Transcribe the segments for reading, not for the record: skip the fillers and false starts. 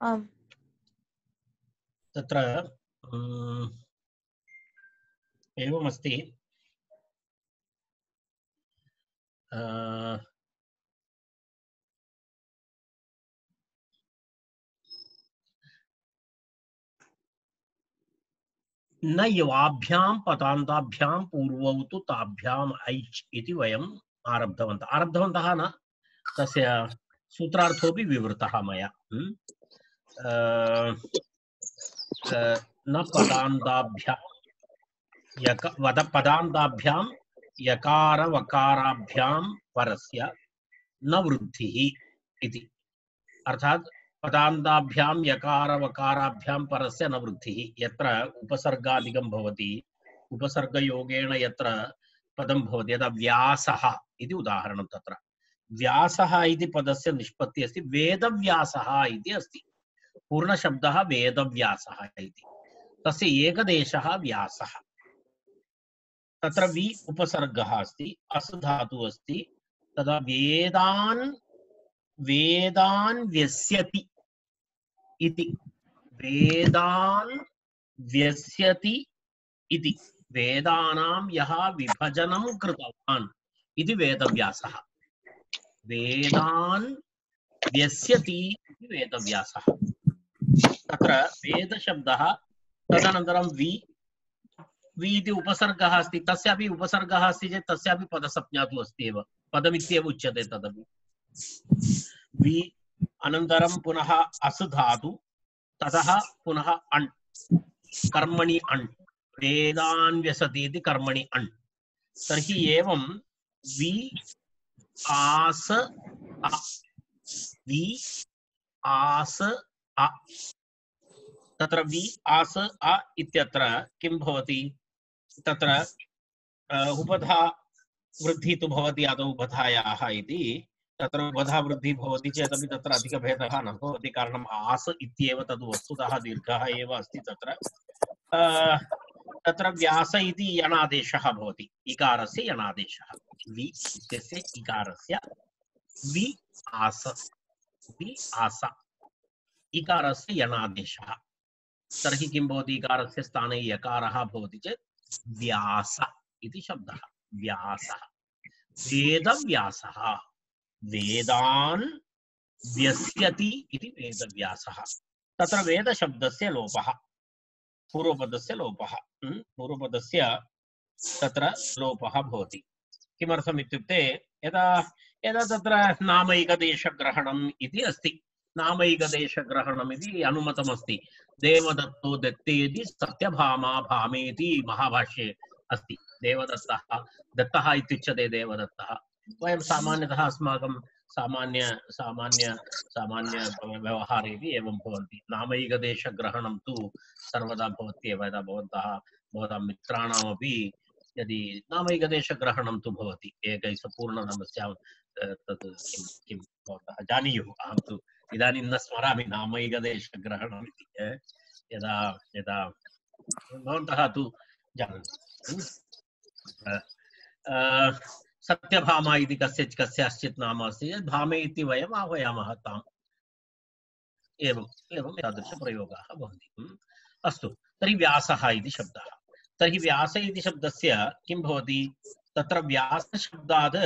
आम् तत्र एवमस्ति न युवाभ्यां पदान्ताभ्यां पूर्वौ तु ताभ्याम् ऐच् इति वयम् आरब्धवन्तः न तस्य सूत्रार्थोऽपि विवृतः मया न पदान्ताभ्यां पदान्ताभ्यां यकार वकाराभ्यां परस्य न वृद्धिः इति अर्थात पदान्ताभ्यां यकार वकाराभ्यां परस्य न वृद्धिः यत्र उपसर्गादिकं भवति उपसर्गयोगेन यत्र पदं भवति यदा व्यासः इति उदाहरणं तत्र व्यासः इति पदस्य निष्पत्तिः अस्ति वेदव्यासः इति अस्ति पूर्णशब्दः वेदव्यासः इति तस्य एकदेशः व्यासः तत्र वि उपसर्गः अस्ति अस् धातुः अस्ति तदा वेदान् व्यस्यति इति वेदान् व्यस्यति इति वेदानां यः विभजनं कृतवान् इति वेदव्यासः वेदान् व्यस्यति इति वेदव्यासः तत्र वेदशब्दः तदनन्तरं वि इति उपसर्गः अस्ति तस्यापि उपसर्गः अस्ति चेत् तस्यापि पदसंज्ञा तु अस्ति एव पदमित्येव उच्यते तदपि वि अनन्तरं पुनः अस् धातु ततः पुनः अण् कर्मणि अण् वेदान् व्यसति इति कर्मणि अण् तर्हि एवं वि आस अ वि आस अ तत्र वि आस अ इत्यत्र किं भवति तत्र उपधा वृद्धि तु भवति आदौ उपधायाः इति तत्र उपधा वृद्धि भवति चेदपि तत्र अधिकभेदः न भवति कारणम् आस इत्येव तद् वस्तुतः दीर्घः एव अस्ति तत्र व्यास इति यणादेशः भवति इकारस्य यणादेशः वि इत्यस्य इकारस्य वि आस इकारस्य यणादेशः तर्हि किं भवति इकारस्य स्थाने यकारः भवति चेत् व्यास इति शब्दः व्यासः वेदव्यासः वेदान् व्यस्यति इति वेदव्यासः तत्र वेदशब्दस्य लोपः पूर्वपदस्य लोपः पूर्वपदस्य तत्र लोपः भवति किमर्थम् इत्युक्ते यदा तत्र नामैकदेशग्रहणम् इति अस्ति नामैकदेशग्रहणम् इति अनुमतमस्ति देवदत्तो दत्तेति सत्यभामा भामेति महाभाष्ये अस्ति देवदत्तः दत्तः इत्युच्यते देवदत्तः वयं सामान्यतः अस्माकं सामान्य व्यवहारेपि एवं भवन्ति नामैकदेशग्रहणं तु सर्वदा भवत्येव यदा भवतां मित्राणामपि यदि नामैकदेशग्रहणं तु भवति एकैः पूर्णनामस्यां तत् किं भवन्तः जानीयुः अहं तु इदानीं न स्मरामि नामैकदेशग्रहणम् इति यदा भवन्तः तु जानन्ति सत्यभामा इति कस्याश्चित् नाम अस्ति चेत् भामे इति वयम् आह्वयामः ताम् एवं एतादृशप्रयोगाः भवन्ति अस्तु तर्हि व्यासः इति शब्दः तर्हि व्यास इति शब्दस्य किं भवति तत्र व्यासशब्दात्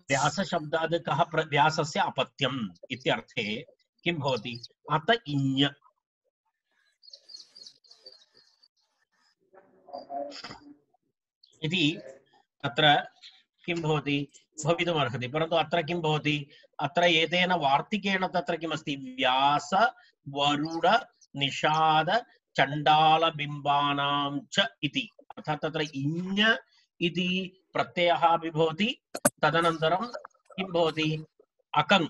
कः व्यासस्य अपत्यम् इत्यर्थे किं भवति अत इञ् इति तत्र किं भवति भवितुमर्हति परन्तु अत्र किं भवति अत्र एतेन वार्तिकेन तत्र किमस्ति व्यास वरुड निषाद चण्डालबिम्बानां च इति अर्थात् तत्र इञ् इति प्रत्ययः अपि भवति तदनन्तरं किं भवति अकङ्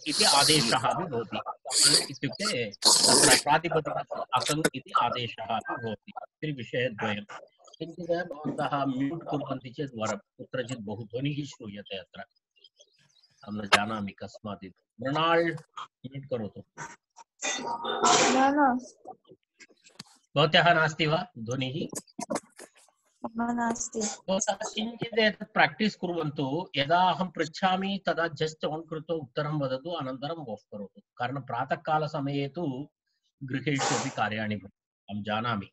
इति आदेशः अपि भवति इत्युक्ते तत्र प्रातिपदिकस्य अकङ् इति आदेशः अपि भवति इति विषयद्वयं किञ्चित् भवन्तः म्यूट् कुर्वन्ति चेत् वरं कुत्रचित् बहु ध्वनिः श्रूयते अत्र अहं न जानामि कस्मात् इति मृणाल् म्यूट् करोतु भवत्याः नास्ति वा ध्वनिः मम नास्ति। भवन्तः किञ्चित् एतत् प्राक्टीस् कुर्वन्तु। यदा अहं पृच्छामि तदा जस्ट् आन् कृत्वा उत्तरं वदतु, अनन्तरम् आफ् करोतु। कारणं प्रातःकालसमये तु गृहेषु अपि कार्याणि भवन्ति, अहं जानामि।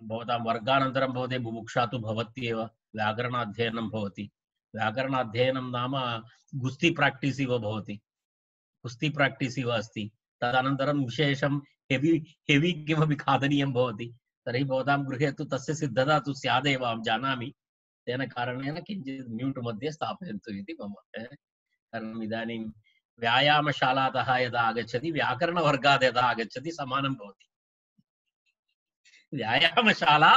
भवतां वर्गानन्तरं भवते बुभुक्षा तु भवत्येव, व्याकरणाध्ययनं भवति। व्याकरणाध्ययनं नाम गुस्ति प्राक्टीस् इव भवति, गुस्ति प्राक्टीस् इव अस्ति। तदनन्तरं विशेषं हेवी किमपि खादनीयं भवति। तर्हि भवतां गृहे तु तस्य सिद्धता तु स्यादेव, अहं जानामि। तेन कारणेन किञ्चित् म्यूट् मध्ये स्थापयन्तु इति मम। कारणम् इदानीं व्यायामशालातः यदा आगच्छति, व्याकरणवर्गात् यदा आगच्छति, समानं भवति। व्यायामशाला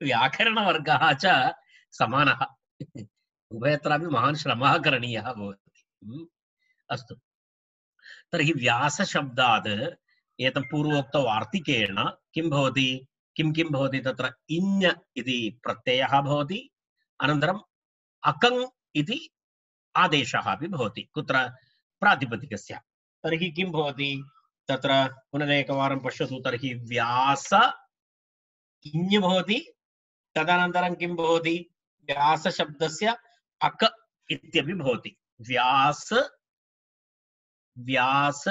व्याकरणवर्गः च समानः। उभयत्रापि महान् श्रमः करणीयः भवति। अस्तु, तर्हि व्यासशब्दात् एतत् पूर्वोक्तवार्तिकेण किं भवति, किं भवति तत्र इञ् इति प्रत्ययः भवति, अनन्तरम् अकङ् इति आदेशः अपि भवति, कुत्र प्रातिपदिकस्य। तर्हि किं भवति तत्र पुनरेकवारं पश्यतु। तर्हि व्यास इञ् भवति, तदनन्तरं किं भवति, व्यासशब्दस्य अक इत्यपि भवति। व्यास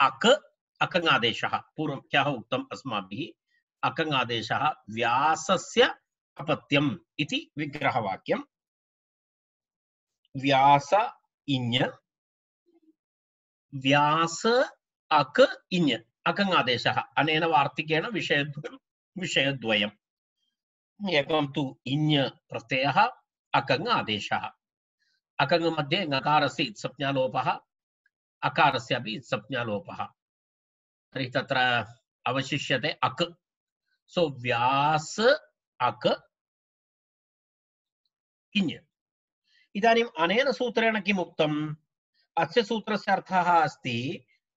अक अकङादेशः, पूर्वं ह्यः उक्तम् अस्माभिः। अकङादेशः व्यासस्य अपत्यम् इति विग्रहवाक्यं। व्यास इञ्, व्यास अक इञ्, अकङादेशः। अनेन वार्तिकेण विषयद्वयम्। एकं तु इञ् प्रत्ययः, अकङ् आदेशः। अकङ् मध्ये ङकारस्य इत्संज्ञालोपः, अकारस्य अपि इत्संज्ञालोपः। तर्हि तत्र अवशिष्यते अक्। सो व्यास अक इञ्। इदानीम् अनेन सूत्रेण किम् उक्तम्? अस्य सूत्रस्य अर्थः अस्ति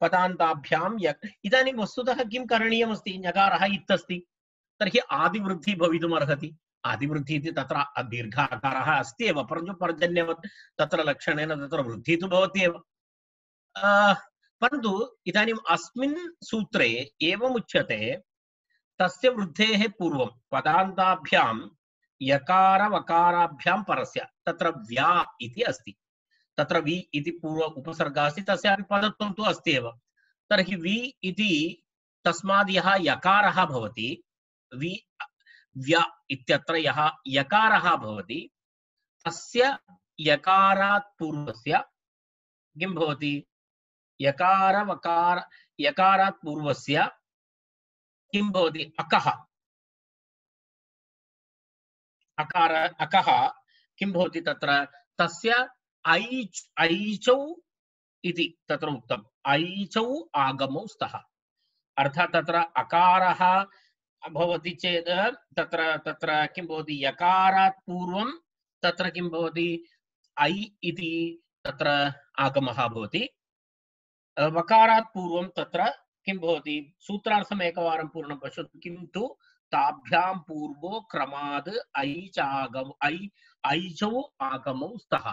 पदान्ताभ्यां इदानीं वस्तुतः किं करणीयमस्ति? ञकारः इत् अस्ति, तर्हि आदिवृद्धि भवितुम् अर्हति। आदिवृद्धि इति तत्र दीर्घाकारः अस्ति एव, परन्तु पर्जन्यवत् तत्र लक्षणेन तत्र वृद्धिः तु भवति एव। परन्तु इदानीम् अस्मिन् सूत्रे एवमुच्यते, तस्य वृद्धेः पूर्वं पदान्ताभ्यां यकार वकाराभ्यां परस्य, तत्र व्या इति अस्ति, तत्र वि इति पूर्व उपसर्गः अस्ति, तस्यापि पदत्वं तु अस्ति एव। तर्हि वि इति तस्माद् यः यकारः भवति, वि व्या इत्यत्र यः यकारः भवति, तस्य यकारात् पूर्वस्य किं भवति? यकार वकार यकारात् पूर्वस्य किं भवति? अकः। अकार अकः किं भवति तत्र? तस्य ऐचौ इति तत्र उक्तम्। ऐचौ आगमौ स्तः, अर्थात् तत्र अकारः भवति चेत् तत्र किं भवति? यकारात् पूर्वं तत्र किं भवति? ऐ इति तत्र आगमः भवति। वकारात् पूर्वं तत्र किं भवति? सूत्रार्थम् एकवारं पूर्णं पश्यतु। किन्तु ताभ्यां पूर्वो क्रमाद् ऐचौ आगमौ स्तः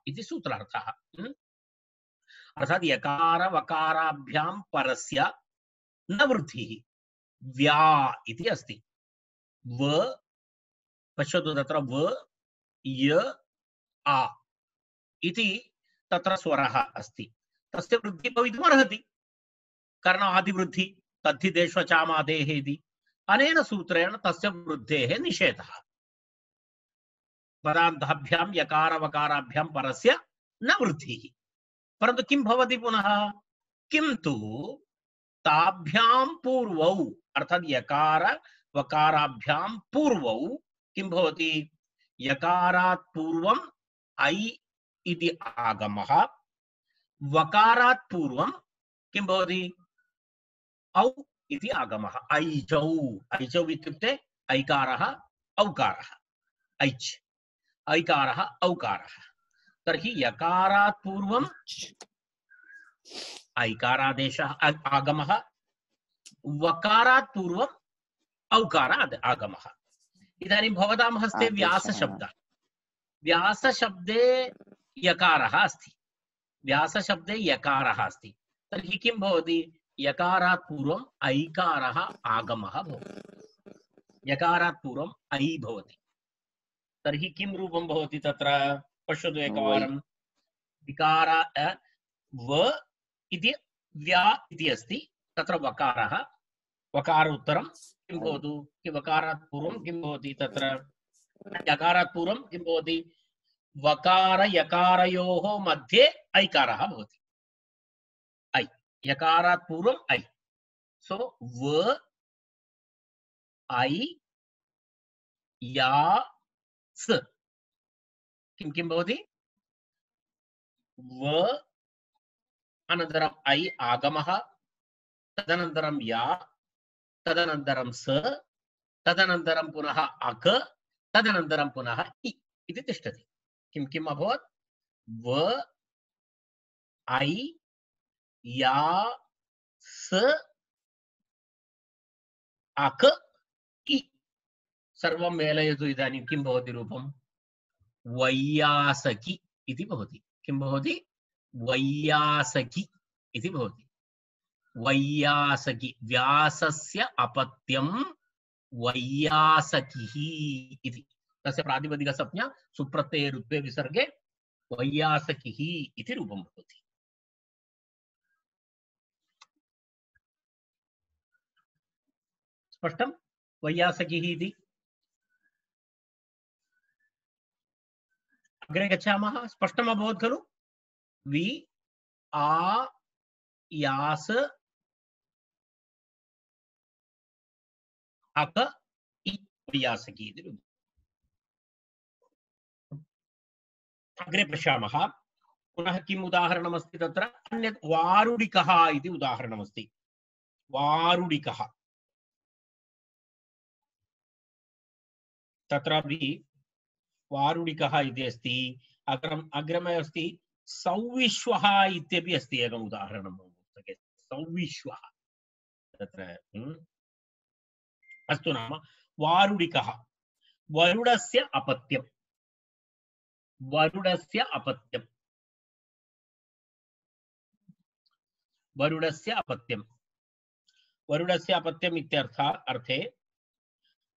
इति सूत्रार्थः। अर्थात् यकार वकाराभ्यां परस्य न वृद्धिः, व्या इति अस्ति। व पश्यतु, तत्र व य आ इति तत्र स्वरः अस्ति, तस्य वृद्धिः भवितुम् अर्हति, कारणम् आदिवृद्धि तद्धि देश्वचामादेः इति। अनेन सूत्रेण तस्य वृद्धेः निषेधः। पदान्ताभ्यां यकार वकाराभ्यां परस्य न वृद्धिः। परन्तु किं भवति पुनः? किन्तु ताभ्यां पूर्वौ, अर्थात् यकार वकाराभ्यां पूर्वौ किं भवति? यकारात् पूर्वं ऐ इति आगमः, वकारात् पूर्वं किं भवति? औ इति आगमः। ऐचौ, ऐचौ इत्युक्ते ऐकारः औकारः, ऐच् ऐकारः औकारः। तर्हि यकारात् पूर्वं ऐकारादेशः आगमः, वकारात् पूर्वं औकारात् आगमः। इदानीं भवतां हस्ते व्यासशब्दः, व्यासशब्दे यकारः अस्ति, व्यासशब्दे यकारः अस्ति। तर्हि किं भवति? यकारात् पूर्वम् ऐकारः आगमः भवति। यकारात् पूर्वम् ऐ भवति। तर्हि किं रूपं भवति तत्र? पश्यतु एकवारं। विकार व इति व्या इति अस्ति, तत्र वकारः, वकार उत्तरं किं भवतु? वकारात् पूर्वं किं भवति तत्र? यकारात् पूर्वं किं भवति? वकार यकारयोः मध्ये ऐकारः भवति। ऐ, यकारात् पूर्वम् ऐ। सो व ऐ या स किं किं भवति? व अनन्तरम् ऐ आगमः, तदनन्तरं या, तदनन्तरं स, तदनन्तरं पुनः अक, तदनन्तरं पुनः इ इति तिष्ठति। किं किम् अभवत्? व ऐ या स अक इ सर्वं मेलयतु। इदानीं किं भवति रूपं? वैयासकी इति भवति। किं भवति? वैयासकी इति भवति। वैयासकी, व्यासस्य अपत्यं वैयासकिः इति। तस्य प्रातिपदिकसंज्ञा सुप्रत्यये रुत्वे विसर्गे वैयासकिः इति रूपं भवति। स्पष्टं? वैयासकिः इति। अग्रे गच्छामः। स्पष्टम् अभवत् खलु? वि आ यास अक इ वैयासकी इति रूपम्। अग्रे पश्यामः। पुनः किम् उदाहरणमस्ति तत्र? अन्यत् वारुडिकः इति उदाहरणमस्ति। वारुडिकः, तत्रापि वारुडिकः इति अस्ति। अग्रमे अस्ति सौविश्वः इत्यपि अस्ति एकम् उदाहरणं पुस्तके। सौविश्वः तत्र अस्तु। नाम वारुडिकः, वरुडस्य अपत्यं, वरुडस्य अपत्यं, वरुडस्य अपत्यं, वरुडस्य अपत्यम् अर्थे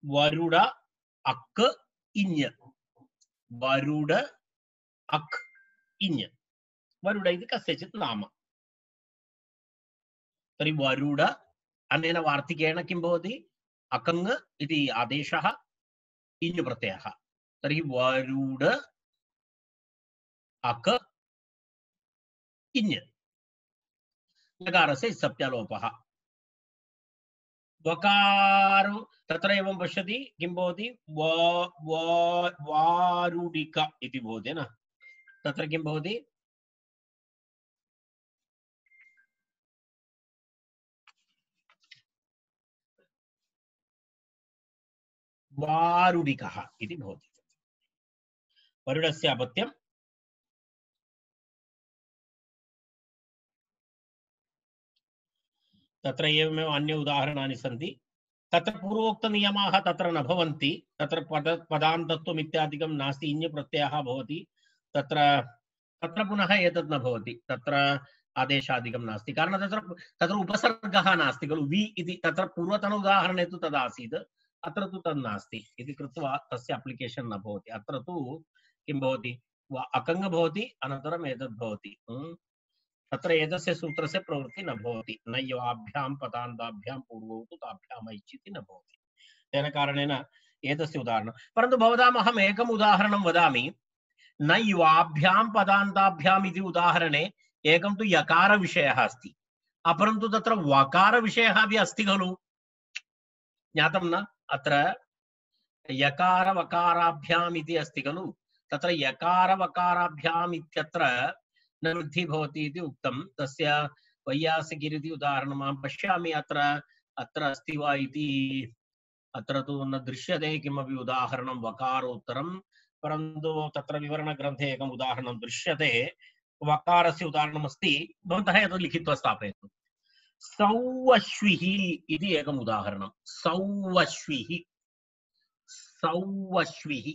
वरुड अक् इञ्, वरुड अक् इञ्। वरुड इति कस्यचित् नाम। तर्हि वरुड अनेन वार्तिकेन किं भवति? अकङ् इति आदेशः, इञ् प्रत्ययः। तर्हि वरुड अक इञ्, लकारस्य सप्तलोपः। वकारो तत्र एवं पश्यति किं भवति? वारुडिक इति भवति न? तत्र किं भवति? वारुडिकः इति भवति। वरुडस्य अपत्यं तत्र एवमेव अन्य उदाहरणानि सन्ति। तत्र पूर्वोक्तनियमाः तत्र न भवन्ति। तत्र पदान्तत्वम् इत्यादिकं नास्ति, इञ् प्रत्ययः भवति तत्र। तत्र पुनः एतत् न भवति, तत्र आदेशादिकं नास्ति। कारणं तत्र उपसर्गः नास्ति खलु। वि इति तत्र पूर्वतन उदाहरणे तु तदासीत्, अत्र तु तद् नास्ति इति कृत्वा तस्य अप्लिकेशन् न भवति। अत्र तु किं भवति? अकङ् भवति, अनन्तरम् एतद् भवति। तत्र एतस्य सूत्रस्य प्रवृत्ति न भवति। न युवाभ्यां पदान्ताभ्यां पूर्वौ तु ताभ्याम् ऐच्छिति न भवति। तेन कारणेन एतस्य उदाहरणं। परन्तु भवताम् अहम् एकम् उदाहरणं वदामि। न युवाभ्यां पदान्ताभ्याम् इति उदाहरणे एकं तु यकारविषयः अस्ति, अपरं तु तत्र वकारविषयः अपि अस्ति खलु। ज्ञातं न? अत्र यकारवकाराभ्याम् इति अस्ति खलु। तत्र यकारवकाराभ्याम् इत्यत्र न वृद्धिः भवति इति उक्तं। तस्य वैयासिकिरिति उदाहरणम् अहं पश्यामि अत्र अस्ति वा इति। अत्र तु न दृश्यते किमपि उदाहरणं वकारोत्तरं, परन्तु तत्र विवरणग्रन्थे एकम् उदाहरणं दृश्यते। वकारस्य उदाहरणमस्ति, भवन्तः एतत् लिखित्वा स्थापयतु। सौवश्विः इति एकम् उदाहरणं। सौवश्विः, सौवश्विः।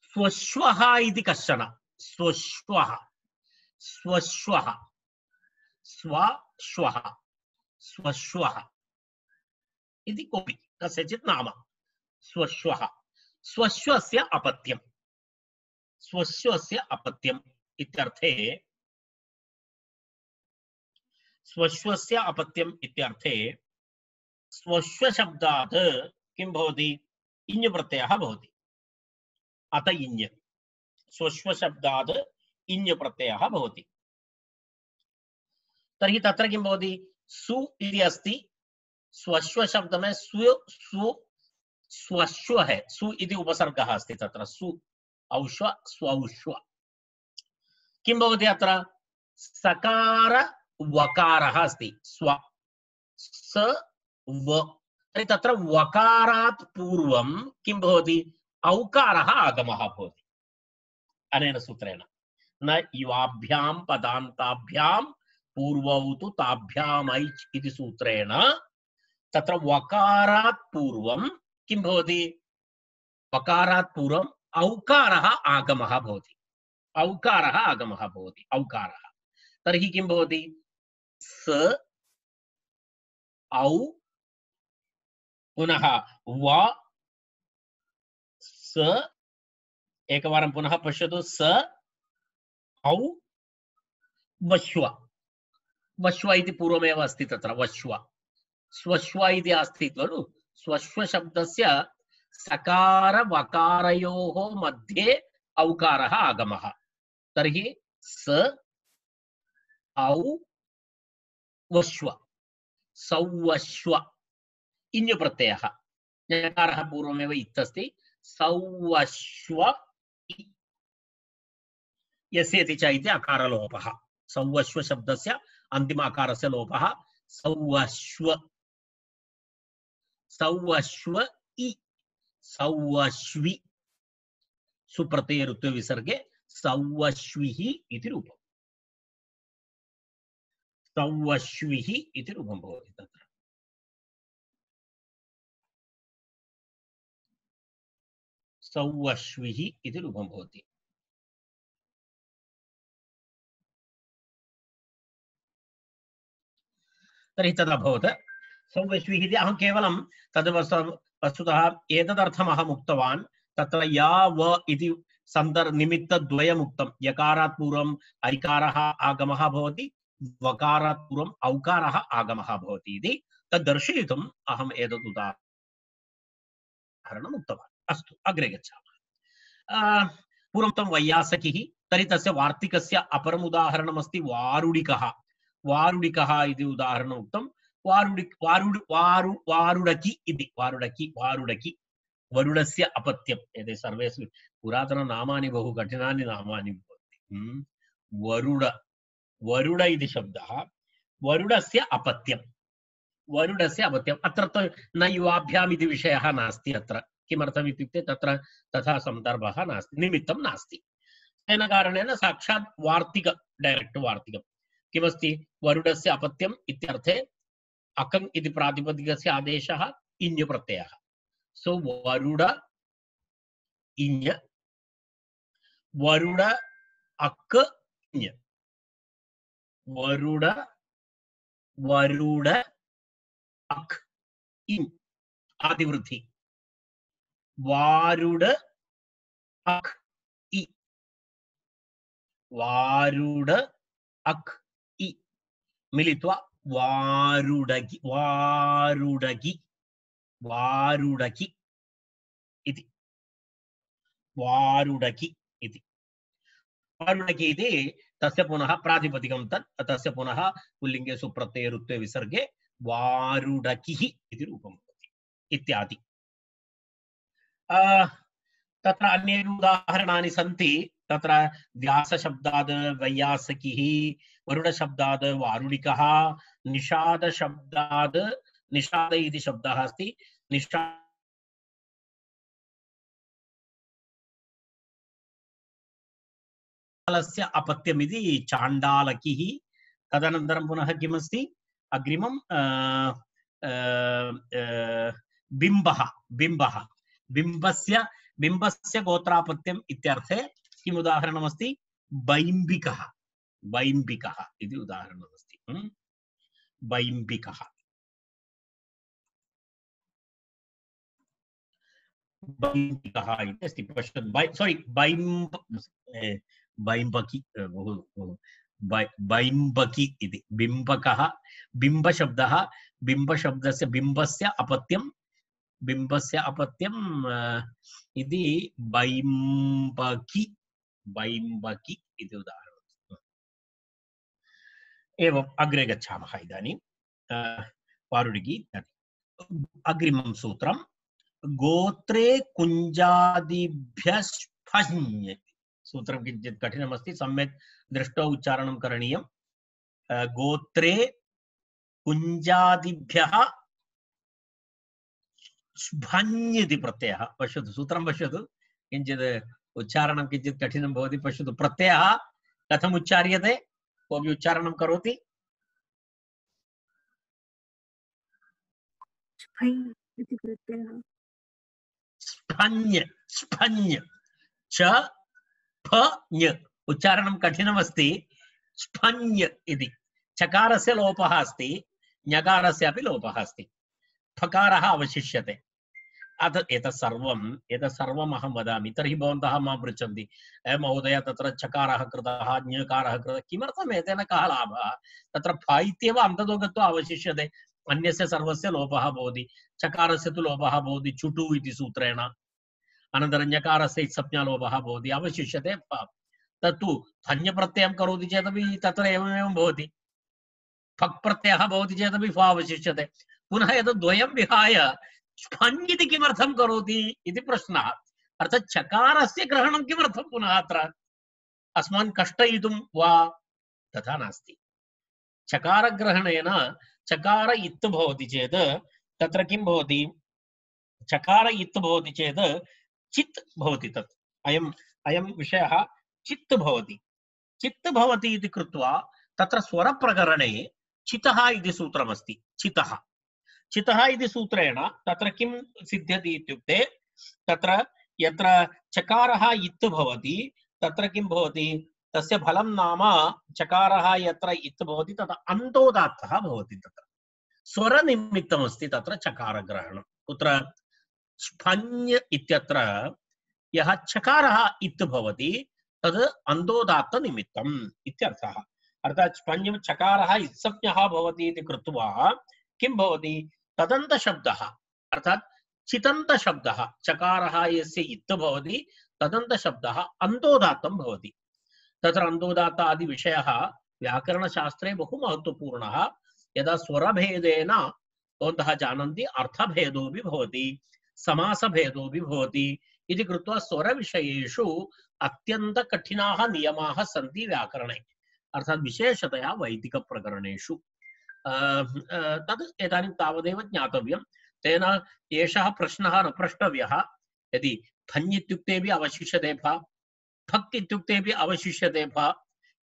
स्वश्वः इति कश्चन, स्वश्वः, स्वश्वः स्वश्वः स्वश्वः इति कोऽपि कस्यचित् नाम स्वश्वः स्वश्वस्य अपत्यम् स्वश्वस्य अपत्यम् इत्यर्थे स्वश्वस्य अपत्यम् इत्यर्थे स्वश्व शब्दात् किं भवति इञ् प्रत्ययः भवति अत इञ् स्वश्व शब्दात् इञ् प्रत्ययः भवति तर्हि तत्र किं भवति सु इति अस्ति स्वश्व शब्द में स्व स्व स्वश्व है सु इति उपसर्गः अस्ति तत्र सु औश्व स्वौश्व किं भवति अत्र सकार वकारः अस्ति स्व स व तर्हि तत्र वकारात् पूर्वं किं भवति औकारः आगमः भवति अनेन सूत्रेण न युवाभ्यां पदान्ताभ्यां पूर्वौ तु ताभ्याम् ऐच् इति सूत्रेण तत्र वकारात् पूर्वं किं भवति वकारात् पूर्वम् औकारः आगमः भवति औकारः आगमः भवति औकारः तर्हि किं भवति स औ पुनः व स एकवारं पुनः पश्यतु स औ वश्व वश्व इति पूर्वमेव अस्ति तत्र वश्व स्वश्व इति अस्ति खलु स्वश्व शब्दस्य सकार वकारयोः मध्ये औकारः आगमः तर्हि स औ वश्व सौवश्व इञ् प्रत्ययः ञकारः पूर्वमेव इत् अस्ति सौवश्व यस्य इति च इति अकारलोपः सौवश्व शब्दस्य अन्तिम अकारस्य लोपः सौवश्व सौवश्व इ सौवश्वि सुप्रत्यय ऋत्व विसर्गे सौवश्विः इति रूपम् सौवश्विः इति रूपं भवति तत्र सौवश्विः इति रूपं भवति तर्हि तदभवत् सौवश्विः इति अहं केवलं तद् वस्तुतः एतदर्थम् अहम् उक्तवान् तत्र या व इति निमित्तद्वयम् उक्तं यकारात् पूर्वम् ऐकारः आगमः भवति वकारात् पूर्वम् औकारः आगमः भवति इति तद् दर्शयितुम् अहम् एतत् उदाहरणम् उक्तवान् अस्तु अग्रे गच्छामः पूर्वं वैयासकिः तर्हि तस्य वार्तिकस्य अपरम् उदाहरणमस्ति वारुडिकः वारुडिकः इति उदाहरणम् उक्तं वारुडकी इति वारुडकी वरुडस्य अपत्यम् एते सर्वे पुरातननामानि बहु कठिनानि नामानि भवन्ति वरुड इति शब्दः वरुडस्य अपत्यम् अत्र न युवाभ्याम् इति विषयः नास्ति अत्र किमर्थम् इत्युक्ते तत्र तथा सन्दर्भः नास्ति निमित्तं नास्ति तेन कारणेन साक्षात् वार्तिक डैरेक्ट् वार्तिकं किमस्ति वरुडस्य अपत्यम् इत्यर्थे अकङ् इति प्रातिपदिकस्य आदेशः इञ् प्रत्ययः सो वरुड इञ् वरुड अक् इञ् वरुड वरुड अक् इञ् आदिवृद्धि वारुड अक् इ वारुड अक् इ मिलित्वा वारुडगी वारुडगी वारुडकी इति वारुडकी इति वारुडकी इति तस्य पुनः प्रातिपदिकं तस्य पुनः पुल्लिङ्गे सुप्रत्यये ऋत्वे विसर्गे वारुडकिः इति रूपं भवति इत्यादि तत्र अन्यानि उदाहरणानि सन्ति तत्र व्यासशब्दाद् वैयासकिः वरुडशब्दाद् वारुडिकः निषादशब्दाद् निषाद इति शब्दः अस्ति निषादस्य अपत्यमिति चाण्डालकिः तदनन्तरं पुनः किमस्ति अग्रिमं बिम्बः बिम्बः बिम्बस्य गोत्रापत्यम् इत्यर्थे किम् उदाहरणमस्ति बैम्बिकः बैम्बिकः इति उदाहरणमस्ति। बैम्बिकः बैम्बिकः इति अस्ति। पश्यतु बैम्बकी बैम्बकी इति बिम्बकः बिम्बशब्दः बिम्बशब्दस्य बिम्बस्य अपत्यं इति बैम्बकी इति उदाहरणम्। एवम् अग्रे गच्छामः इदानीं पारुडिगी अग्रिमं सूत्रं गोत्रे कुञ्जादिभ्यः सूत्रं किञ्चित् कठिनमस्ति, सम्यक् दृष्ट्वा उच्चारणं करणीयं। गोत्रे कुञ्जादिभ्यः स्भञ् इति प्रत्ययः। पश्यतु सूत्रं पश्यतु, किञ्चित् उच्चारणं किञ्चित् कठिनं भवति। पश्यतु प्रत्ययः कथम् उच्चार्यते, कोऽपि उच्चारणं करोति? स्फञ् स्फञ् च फ ञ उच्चारणं कठिनमस्ति। स्फञ् इति चकारस्य लोपः अस्ति, ञकारस्यापि लोपः अस्ति, फकारः अवशिष्यते। एतत् सर्वम् अहं वदामि। तर्हि भवन्तः मां पृच्छन्ति, महोदय तत्र चकारः कृतः ञकारः कृतः, किमर्थम् एतेन कः लाभः? तत्र फ इत्येव अन्ततो गत्वा अवशिष्यते, अन्यस्य सर्वस्य लोपः भवति। चकारस्य तु लोपः भवति चुटु इति सूत्रेण, अनन्तरं ञकारस्य इत्संज्ञालोपः भवति, अवशिष्यते फ। तत्तु फञ् करोति चेदपि तत्र एवमेवं भवति, फक् प्रत्ययः भवति चेदपि फ अवशिष्यते। पुनः एतद् द्वयं विहाय स्फञ् इति किमर्थं करोति इति प्रश्नः। अर्थात् चकारस्य ग्रहणं किमर्थं पुनः अत्र अस्मान् कष्टयितुं वा? तथा नास्ति। चकारग्रहणेन चकार इत् भवति चेत् तत्र किं भवति? चकार इत् भवति चेत् चित् भवति। तत् अयं विषयः चित् भवति। चित् भवति इति कृत्वा तत्र स्वरप्रकरणे चितः इति सूत्रमस्ति। चितः इति सूत्रेण तत्र किं सिद्ध्यति इत्युक्ते, तत्र यत्र चकारः इत् भवति तत्र किं भवति? तस्य फलं नाम चकारः यत्र इत् भवति तत्र अन्तोदात्तः भवति। तत्र स्वरनिमित्तमस्ति तत्र चकारग्रहणं। कुत्र? स्फञ् इत्यत्र यः चकारः इत् भवति तद् अन्तोदात्तनिमित्तम् इत्यर्थः। अर्थात् स्फञ् चकारः इत्संज्ञः भवति इति कृत्वा किं भवति? तदन्तशब्दः अर्थात् चितन्तशब्दः, चकारः यस्य इत् भवति तदन्तशब्दः अन्तोदात्तं भवति। तत्र अन्तोदात्त आदि विषयः व्याकरणशास्त्रे बहु महत्त्वपूर्णः। यदा स्वरभेदेन भवन्तः जानन्ति अर्थभेदोऽपि भवति, समासभेदोऽपि भवति इति कृत्वा स्वरविषयेषु अत्यन्तकठिनाः नियमाः सन्ति व्याकरणे, अर्थात् विशेषतया वैदिकप्रकरणेषु। तद् इदानीं तावदेव ज्ञातव्यं। तेन एषः प्रश्नः न प्रष्टव्यः। यदि फञ् इत्युक्तेपि अवशिष्यते फ, फक् इत्युक्तेपि अवशिष्यते फ,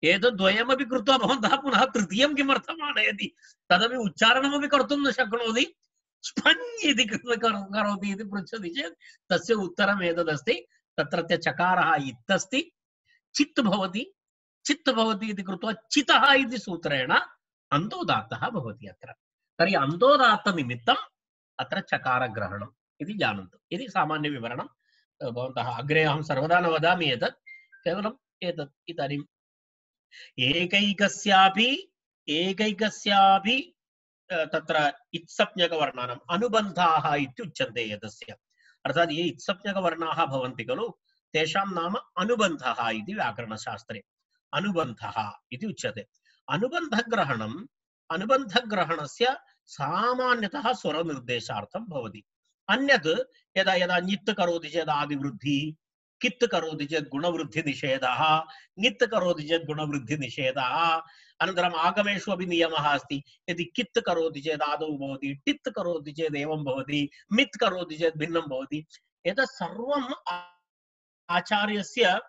एतद्वयमपि कृत्वा भवन्तः पुनः तृतीयं किमर्थम् आनयति? तदपि उच्चारणमपि कर्तुं न शक्नोति, स्फञ् इति करोति इति पृच्छति चेत् तस्य उत्तरम् एतदस्ति। तत्रत्य चकारः इत्यस्ति, चित् भवति इति कृत्वा चितः इति सूत्रेण अन्तोदात्तः भवति अत्र। तर्हि अन्तोदात्तनिमित्तम् अत्र चकारग्रहणम् इति जानन्तु। इति सामान्यविवरणं। भवन्तः अग्रे अहं सर्वदा न वदामि एतत्, केवलम् एतत् इदानीम् एकैकस्यापि तत्र इत्संज्ञकवर्णानाम् अनुबन्धाः इत्युच्यन्ते एतस्य। अर्थात् ये इत्संज्ञकवर्णाः भवन्ति खलु तेषां नाम अनुबन्धः इति व्याकरणशास्त्रे अनुबन्धः इति उच्यते। अनुबन्धग्रहणस्य सामान्यतः स्वरनिर्देशार्थं भवति। अन्यत् यदा यदा नित् करोति चेत् आदिवृद्धिः, कित् करोति चेत् गुणवृद्धिनिषेधः, नित् करोति चेत् गुणवृद्धिनिषेधः। अनन्तरम् आगमेषु अपि नियमः अस्ति, यदि कित् करोति चेत् आदौ भवति, टित् करोति चेत् एवं भवति, मित् करोति चेत् भिन्नं भवति। एतत् सर्वम् आचार्यस्य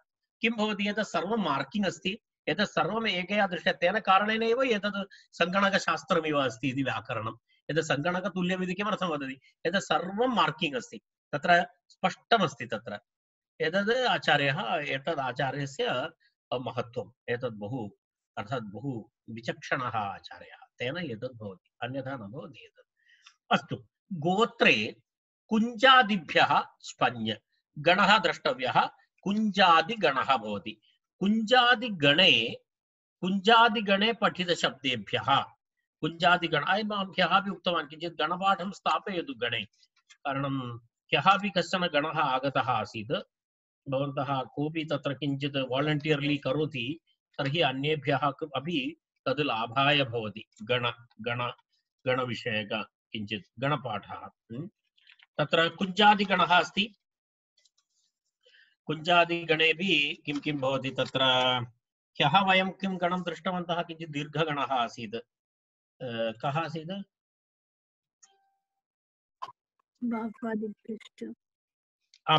किं भवति? एतत् सर्वं मार्किङ्ग् अस्ति। एतत् सर्वम् एकया दृष्ट्या तेन कारणेन एव एतत् सङ्गणकशास्त्रमिव अस्ति इति व्याकरणम्। एतत् सङ्गणकतुल्यम् इति किमर्थं वदति? एतत् सर्वं मार्किङ्ग् अस्ति, तत्र स्पष्टमस्ति। तत्र एतद् आचार्यस्य महत्त्वम्। एतद् बहु अर्थात बहु विचक्षणः आचार्यः, तेन एतद् भवति, अन्यथा न भवति एतत्। अस्तु, गोत्रे कुञ्जादिभ्यः स्पञ् गणः द्रष्टव्यः, कुञ्जादिगणः भवति। कुञ्जादिगणे पठितशब्देभ्यः कुञ्जादिगण ह्यः अपि उक्तवान्, किञ्चित् गणपाठं स्थापयतु गणे, कारणं ह्यः अपि कश्चन गणः आगतः आसीत्, भवन्तः कोऽपि तत्र किञ्चित् वालण्टियर्लि करोति तर्हि अन्येभ्यः अपि तद् लाभाय भवति। गणविषयक किञ्चित् गणपाठः। तत्र कुञ्जादिगणः अस्ति, कुञ्जादिगणेऽपि किं किं भवति तत्र। ह्यः वयं किं गणं दृष्टवन्तः, किञ्चित् दीर्घगणः आसीत्, कः आसीत्?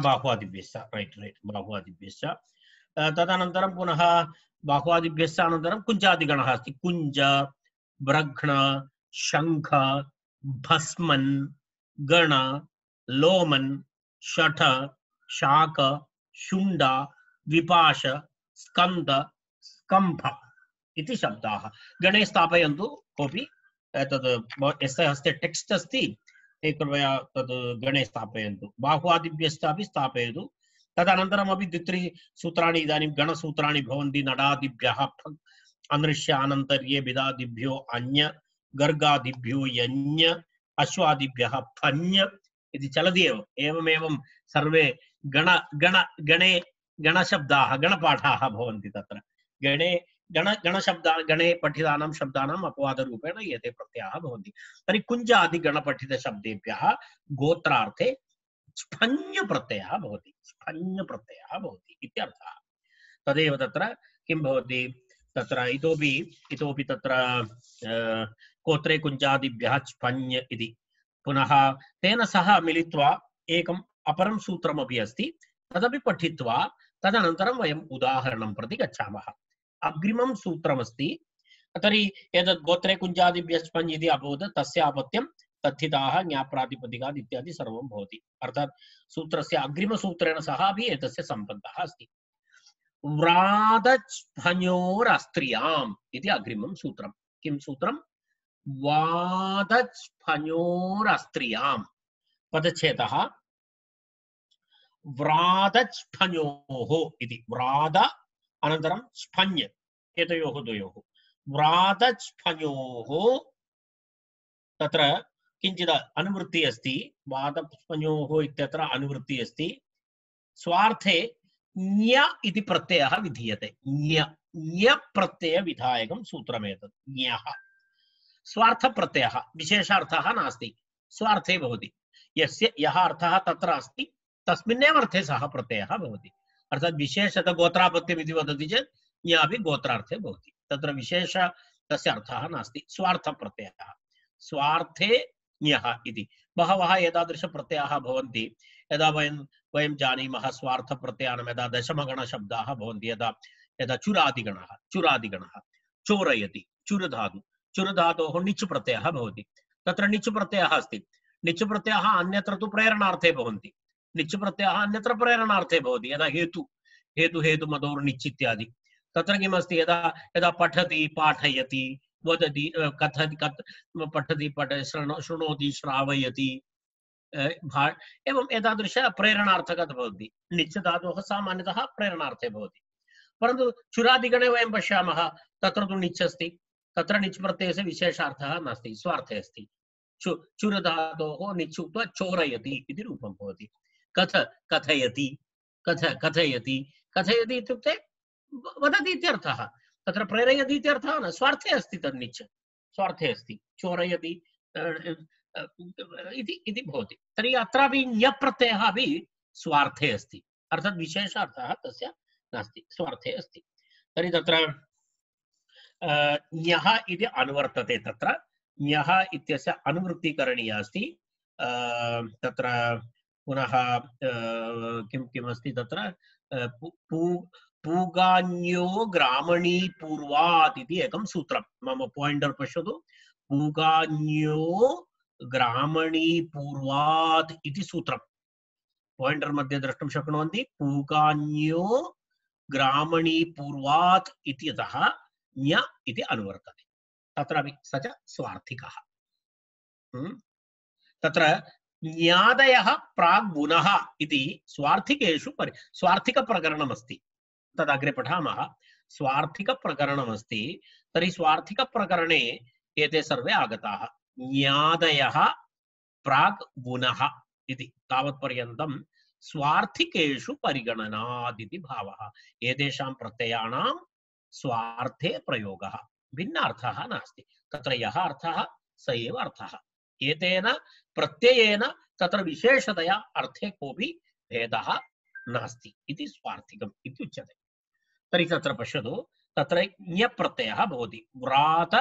बाह्वादिभ्यश्च, रैट् रैट्, बाह्वादिभ्यश्च। तदनन्तरं पुनः बाह्वादिभ्यश्च अनन्तरं कुञ्जादिगणः अस्ति। कुञ्ज, ब्रघ्न, शङ्ख, भस्मन्, गण, लोमन्, शठ, शाक, शुण्ड, विपाश, स्कन्द, स्कम्भ इति शब्दाः गणे स्थापयन्तु। कोऽपि तद् यस्य हस्ते टेक्स्ट् अस्ति कृपया तद् गणे स्थापयन्तु। बाह्वादिभ्यश्चापि स्थापयतु। तदनन्तरमपि द्वित्रिसूत्राणि इदानीं गणसूत्राणि भवन्ति। नडादिभ्यः अनृष्य अनन्तर्ये, बिदादिभ्यो अन्य, गर्गादिभ्यो यञ्, अश्वादिभ्यः फञ् इति चलति एव। एवमेवं सर्वे गणे गणशब्दाः, गणपाठाः भवन्ति। तत्र गणे गणशब्दाः, गणे पठितानां शब्दानाम् अपवादरूपेण एते प्रत्ययाः भवन्ति। तर्हि कुञ्जादिगणपठितशब्देभ्यः गोत्रार्थे स्फञ् प्रत्ययः भवति, स्फञ् प्रत्ययः भवति इत्यर्थः। तदेव तत्र किं भवति, तत्र इतोपि तत्र गोत्रे कुञ्जादिभ्यः स्फञ् इति। पुनः तेन सह मिलित्वा एकम् अपरं सूत्रमपि अस्ति, तदपि पठित्वा तदनन्तरं वयम् उदाहरणं प्रति गच्छामः। अग्रिमं सूत्रमस्ति। तर्हि एतत् गोत्रे कुञ्जादिभ्यः स्पञ् इति अभवत्, तस्य अपत्यं तथिताः, ज्ञाप्रातिपदिकात् इत्यादि सर्वं भवति। अर्थात् सूत्रस्य अग्रिमसूत्रेण सह अपि एतस्य सम्बन्धः अस्ति। व्रादच्फञोरस्त्रियाम् इति अग्रिमं सूत्रं। किं सूत्रं? वादच्फञोरस्त्रियाम्। पदच्छेदः व्रादच्फञोः इति। व्राद अनन्तरं स्फञ्, एतयोः द्वयोः। व्रादच्फञोः तत्र किञ्चित् अनुवृत्तिः अस्ति। वादस्फञोः इत्यत्र अनुवृत्तिः अस्ति। स्वार्थे ञ इति प्रत्ययः विधीयते। ञ प्रत्ययविधायकं सूत्रमेतत्। ञः स्वार्थप्रत्ययः, विशेषार्थः नास्ति, स्वार्थे भवति। यः अर्थः तत्र अस्ति तस्मिन्नेव अर्थे सः प्रत्ययः भवति। अर्थात् विशेषतः गोत्रापत्यम् इति वदति चेत् ञ अपि गोत्रार्थे भवति। तत्र विशेष तस्य अर्थः नास्ति, स्वार्थप्रत्ययः। स्वार्थे ञः इति बहवः एतादृशप्रत्ययाः भवन्ति। यदा वयं जानीमः स्वार्थप्रत्ययानां यदा दशमगणशब्दाः भवन्ति, यदा चुरादिगणः चोरयति, चुरधातोः निच् प्रत्ययः भवति। तत्र निच् प्रत्ययः अस्ति। निच् प्रत्ययः अन्यत्र तु प्रेरणार्थे भवन्ति। निच् प्रत्ययः अन्यत्र प्रेरणार्थे भवति। यदा हेतुमदोर् निच् इत्यादि। तत्र किमस्ति, यदा पठति, पाठयति, वदति, कथति, पठति, शृणोति, श्रावयति, एवं एतादृश प्रेरणार्थकः भवति। निच् धातोः सामान्यतः प्रेरणार्थे भवति। परन्तु चुरादिगणे वयं पश्यामः, तत्र तु निच् अस्ति। तत्र निच् प्रत्ययस्य विशेषार्थः नास्ति, स्वार्थे अस्ति। चुरधातोः निच् उक्त्वा चोरयति इति रूपं भवति। कथयति इत्युक्ते वदति इत्यर्थः। तत्र प्रेरयति इत्यर्थः न, स्वार्थे अस्ति तद् निच्, स्वार्थे अस्ति। चोरयति इति भवति। तर्हि अत्रापि ञ प्रत्ययः अपि स्वार्थे अस्ति, अर्थात् विशेषार्थः तस्य नास्ति, स्वार्थे अस्ति। तर्हि तत्र ञः इति अनुवर्तते। तत्र ञः इत्यस्य अनुवृत्तिः करणीया अस्ति। तत्र पुनः किम् अस्ति तत्र पूगान्यो ग्रामणी पूर्वात् इति एकं सूत्रं। मम पायिण्टर् पश्यतु। पूगान्यो ग्रामणी पूर्वात् इति सूत्रं पायिण्टर् मध्ये द्रष्टुं शक्नुवन्ति। पूगान्यो ग्रामणी पूर्वात् इत्यतः ज्ञ इति अनुवर्तते तत्रापि स च स्वार्थिकः तत्र ज्ञादयः प्राग् गुणः इति स्वार्थिकेषु स्वार्थिकप्रकरणमस्ति तदग्रे पठामः स्वार्थिकप्रकरणमस्ति तर्हि स्वार्थिकप्रकरणे एते सर्वे आगताः ज्ञादयः प्राग् गुणः इति तावत्पर्यन्तं स्वार्थिकेषु परिगणनादिति भावः एतेषां प्रत्ययानां स्वार्थे प्रयोगः भिन्नार्थः नास्ति तत्र यः अर्थः स एव अर्थः एतेन प्रत्ययेन तत्र विशेषतया अर्थे कोऽपि भेदः नास्ति इति स्वार्थिकम् इति उच्यते तर्हि तत्र पश्यतु तत्र ज्ञ प्रत्ययः भवति व्रात